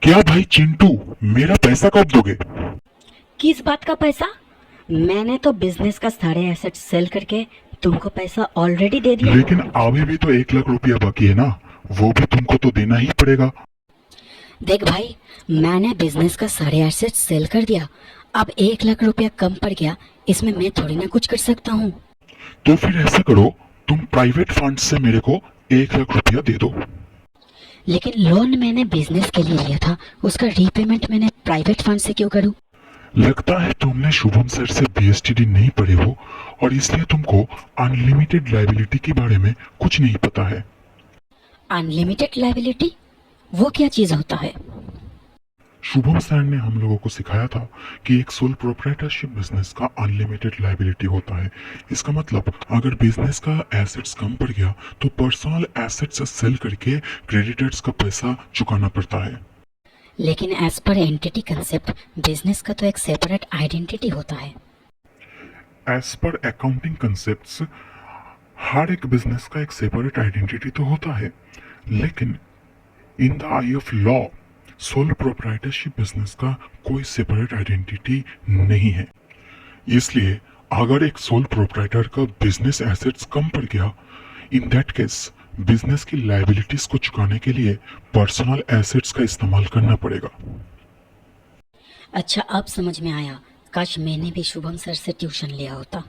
क्या भाई चिंटू, मेरा पैसा कब दोगे? किस बात का पैसा? मैंने तो बिजनेस का सारे एसेट सेल करके तुमको पैसा ऑलरेडी दे दिया। लेकिन अभी भी तो 1 लाख रुपया बाकी है ना, वो भी तुमको तो देना ही पड़ेगा। देख भाई, मैंने बिजनेस का सारे एसेट सेल कर दिया। अब 1 लाख रुपया कम पड़ गया, इसमें मैं थोड़ी ना कुछ कर सकता हूँ। तो फिर ऐसा करो, तुम प्राइवेट फंड से मेरे को 1 लाख रुपया दे दो। लेकिन लोन मैंने बिजनेस के लिए लिया था, उसका रीपेमेंट मैंने प्राइवेट फंड से क्यों करूँ? लगता है तुमने शुभम सर से बीएसटीडी नहीं पढ़े हो और इसलिए तुमको अनलिमिटेड लाइबिलिटी के बारे में कुछ नहीं पता है। Unlimited liability? वो क्या चीज होता है? शुभम सर ने हम लोगों को सिखाया था कि एक सोल प्रोप्राइटरशिप बिजनेस का अनलिमिटेड लाइबिलिटी होता है। इसका मतलब अगर बिजनेस का एसेट्स कम पड़ गया तो पर्सनल एसेट्स सेल करके क्रेडिटर्स का पैसा चुकाना पड़ता है। लेकिन as per entity concept business का तो एक सेपरेट आइडेंटिटी होता है। एज पर अकाउंटिंग कंसेप्ट्स हर एक बिजनेस का एक सेपरेट आइडेंटिटी तो होता है, लेकिन in the I of law sole proprietorship business का कोई सेपरेट आइडेंटिटी नहीं है। इसलिए अगर एक सोल प्रोप्राइटर का बिजनेस एसेट्स कम पड़ गया, इन दैट केस बिजनेस की लायबिलिटीज को चुकाने के लिए पर्सनल एसेट्स का इस्तेमाल करना पड़ेगा। अच्छा, अब समझ में आया। काश मैंने भी शुभम सर से ट्यूशन लिया होता।